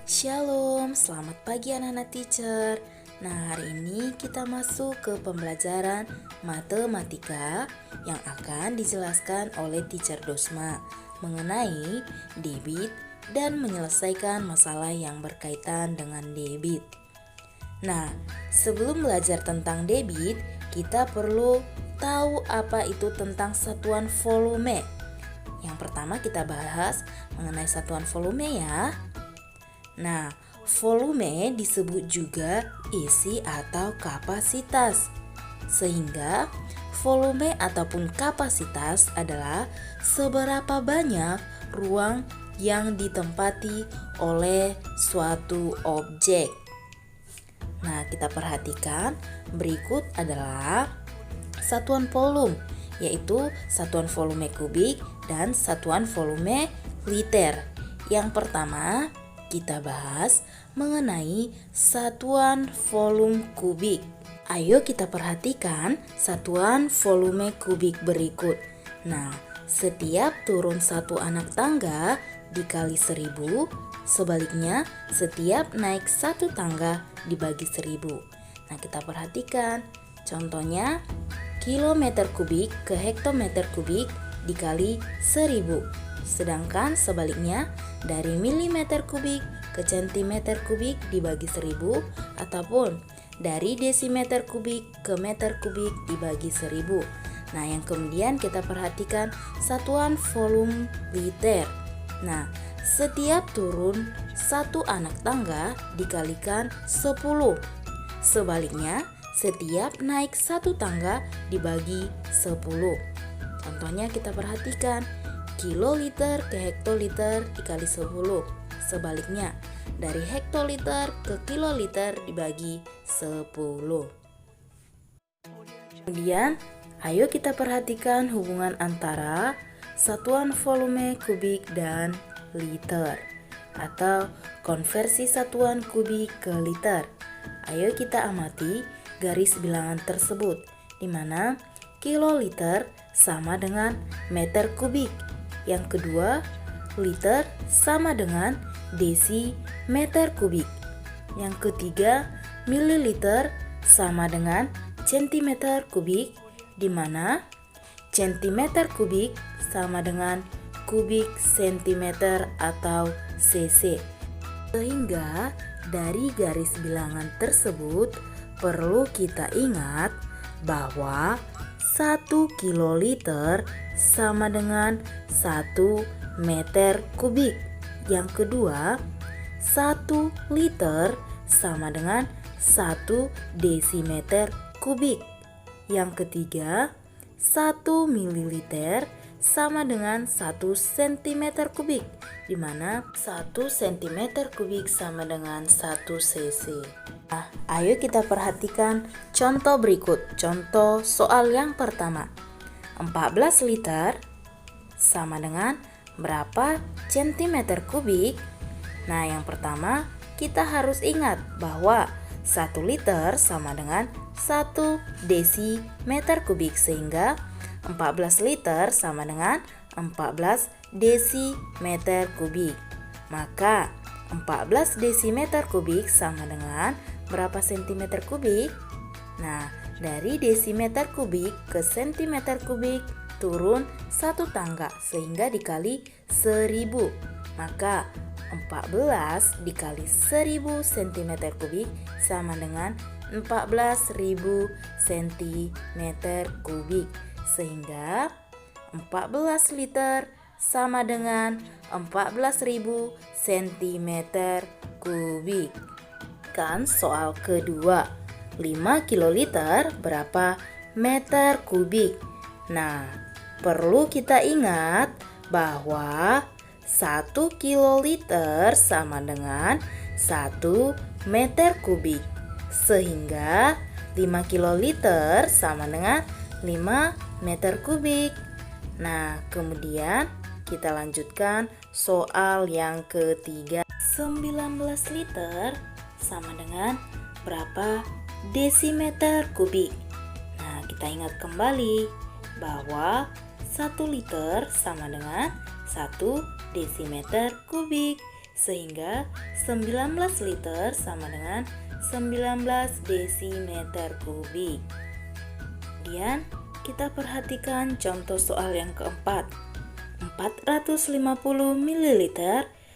Shalom, selamat pagi anak-anak teacher. Nah, hari ini kita masuk ke pembelajaran matematika yang akan dijelaskan oleh teacher Dosma mengenai debit dan menyelesaikan masalah yang berkaitan dengan debit. Nah, sebelum belajar tentang debit, kita perlu tahu apa itu tentang satuan volume. Yang pertama kita bahas mengenai satuan volume ya. Nah, volume disebut juga isi atau kapasitas. Sehingga volume ataupun kapasitas adalah seberapa banyak ruang yang ditempati oleh suatu objek. Nah, kita perhatikan berikut adalah satuan volume, yaitu satuan volume kubik dan satuan volume liter. Yang pertama, kita bahas mengenai satuan volume kubik. Ayo kita perhatikan satuan volume kubik berikut. Nah, setiap turun satu anak tangga dikali 1000, sebaliknya setiap naik satu tangga dibagi 1000. Nah, kita perhatikan contohnya kilometer kubik ke hektometer kubik dikali 1000. Sedangkan sebaliknya dari milimeter kubik ke centimeter kubik dibagi 1000 ataupun dari desimeter kubik ke meter kubik dibagi 1000. Nah, yang kemudian kita perhatikan satuan volume liter. Nah, setiap turun satu anak tangga dikalikan 10. Sebaliknya, setiap naik satu tangga dibagi 10. Contohnya kita perhatikan kiloliter ke hektoliter dikali 10. Sebaliknya, dari hektoliter ke kiloliter dibagi 10. Kemudian, ayo kita perhatikan hubungan antara satuan volume kubik dan liter atau konversi satuan kubik ke liter. Ayo kita amati garis bilangan tersebut, di mana kiloliter sama dengan meter kubik. Yang kedua, liter sama dengan desimeter kubik. Yang ketiga, mililiter sama dengan centimeter kubik, di mana centimeter kubik sama dengan kubik sentimeter atau cc. Sehingga dari garis bilangan tersebut perlu kita ingat bahwa 1 kiloliter sama dengan 1 meter kubik. Yang kedua, 1 liter sama dengan 1 desimeter kubik. Yang ketiga, 1 mililiter sama dengan 1 centimeter kubik, di mana 1 centimeter kubik sama dengan 1 cc. Nah, ayo kita perhatikan contoh berikut. Contoh soal yang pertama. 14 liter sama dengan berapa centimeter kubik? Nah, yang pertama kita harus ingat bahwa 1 liter sama dengan 1 desimeter kubik, sehingga 14 liter sama dengan 14 desimeter kubik. Maka 14 desimeter kubik sama dengan berapa sentimeter kubik? Nah, dari desimeter kubik ke sentimeter kubik turun satu tangga, sehingga dikali 1000. Maka 14 dikali 1000 cm kubik sama dengan 14.000 cm kubik. Sehingga 14 liter sama dengan 14.000 cm kubik. Kan soal kedua, 5 kiloliter berapa meter kubik? Nah, perlu kita ingat bahwa 1 kiloliter sama dengan 1 meter kubik. Sehingga 5 kiloliter sama dengan 5 meter kubik. Nah, kemudian kita lanjutkan soal yang ketiga. 19 liter sama dengan berapa desimeter kubik? Nah, kita ingat kembali bahwa 1 liter sama dengan 1 desimeter kubik. sehingga 19 liter sama dengan 19 desimeter kubik. Kemudian kita perhatikan contoh soal yang keempat. 450 ml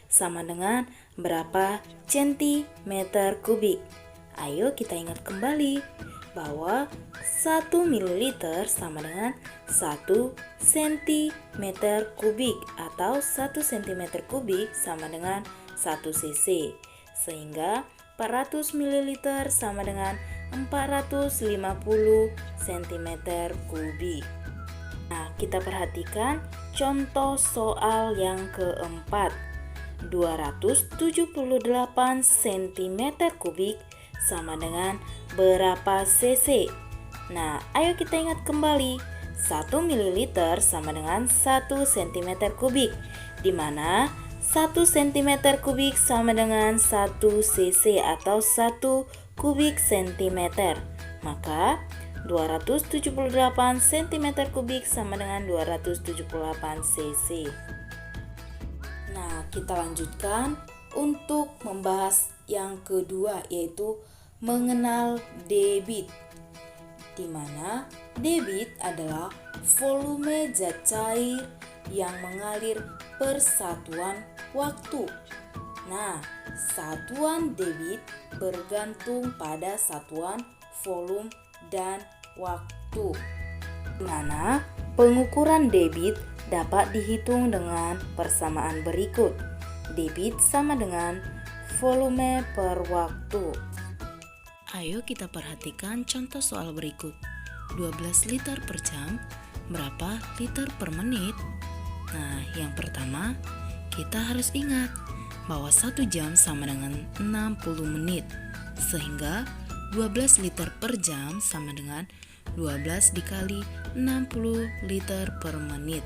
sama dengan berapa centimeter kubik? Ayo kita ingat kembali bahwa 1 ml sama dengan 1 cm kubik atau 1 cm kubik sama dengan 1 cc. Sehingga 400 ml sama dengan 450 cm kubik. Nah, kita perhatikan contoh soal yang keempat. 278 cm kubik sama dengan berapa cc? Nah, ayo kita ingat kembali. 1 ml sama dengan 1 cm kubik, di mana 1 cm kubik sama dengan 1 cc atau 1 kubik centimeter. Maka 278 cm kubik sama dengan 278 cc. Nah, kita lanjutkan untuk membahas yang kedua, yaitu mengenal debit, di mana debit adalah volume zat cair yang mengalir per satuan waktu. Nah, satuan debit bergantung pada satuan volume dan waktu, di mana pengukuran debit dapat dihitung dengan persamaan berikut. Debit sama dengan volume per waktu. Ayo kita perhatikan contoh soal berikut. 12 liter per jam, berapa liter per menit? Nah, yang pertama, kita harus ingat bahwa 1 jam sama dengan 60 menit. Sehingga 12 liter per jam sama dengan 12 dikali 60 liter per menit.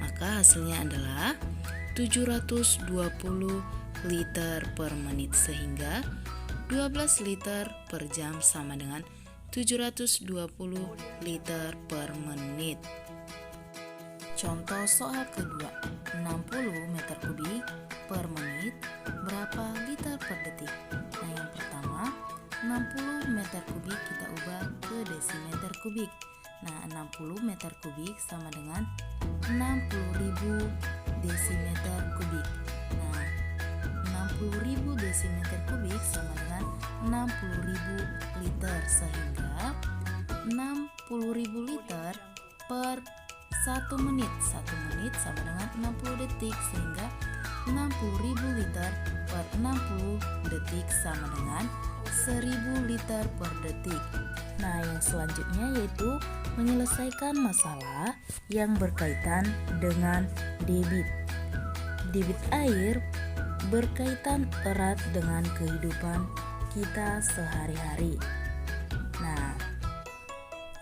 Maka hasilnya adalah 720 liter per menit, sehingga 12 liter per jam sama dengan 720 liter per menit. Contoh soal kedua, 60 meter kubik per menit, berapa liter per detik? Nah, yang pertama, 60 meter kubik kita ubah ke desimeter kubik. Nah, 60 meter kubik sama dengan 60.000 desimeter kubik. Nah, 60.000 desimeter kubik sama dengan 60.000 liter, sehingga 60.000 liter per 1 menit. 1 menit sama dengan 60 detik, sehingga 60.000 liter per 60 detik sama dengan 1000 liter per detik. Nah, yang selanjutnya yaitu menyelesaikan masalah yang berkaitan dengan debit. Debit air berkaitan erat dengan kehidupan kita sehari-hari. Nah,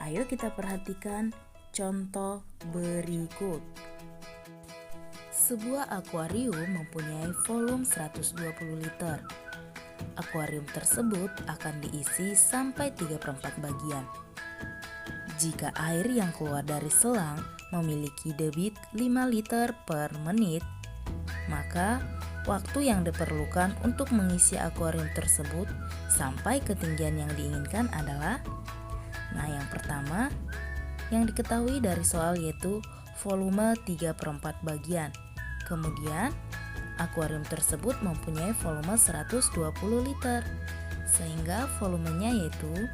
ayo kita perhatikan contoh berikut. Sebuah akuarium mempunyai volume 120 liter. Akuarium tersebut akan diisi sampai 3/4 bagian. Jika air yang keluar dari selang memiliki debit 5 liter per menit, maka waktu yang diperlukan untuk mengisi akuarium tersebut sampai ketinggian yang diinginkan adalah, nah, yang pertama yang diketahui dari soal yaitu volume 3/4 bagian. Kemudian akuarium tersebut mempunyai volume 120 liter, sehingga volumenya yaitu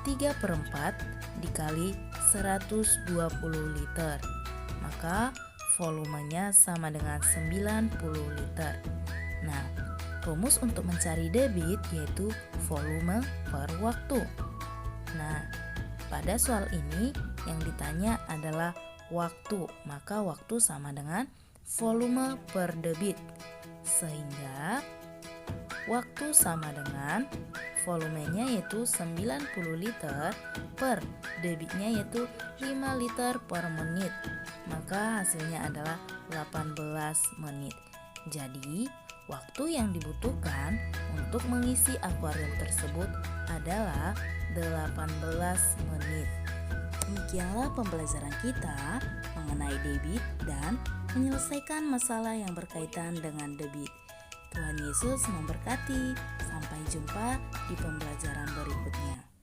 3/4 dikali 120 liter, maka volumenya sama dengan 90 liter. Nah, rumus untuk mencari debit yaitu volume per waktu. Nah, pada soal ini yang ditanya adalah waktu, maka waktu sama dengan volume per debit, sehingga waktu sama dengan volumenya yaitu 90 liter per debitnya yaitu 5 liter per menit, maka hasilnya adalah 18 menit. Jadi waktu yang dibutuhkan untuk mengisi akuarium tersebut adalah 18 menit. Demikianlah pembelajaran kita mengenai debit dan menyelesaikan masalah yang berkaitan dengan debit. Tuhan Yesus memberkati. Sampai jumpa di pembelajaran berikutnya.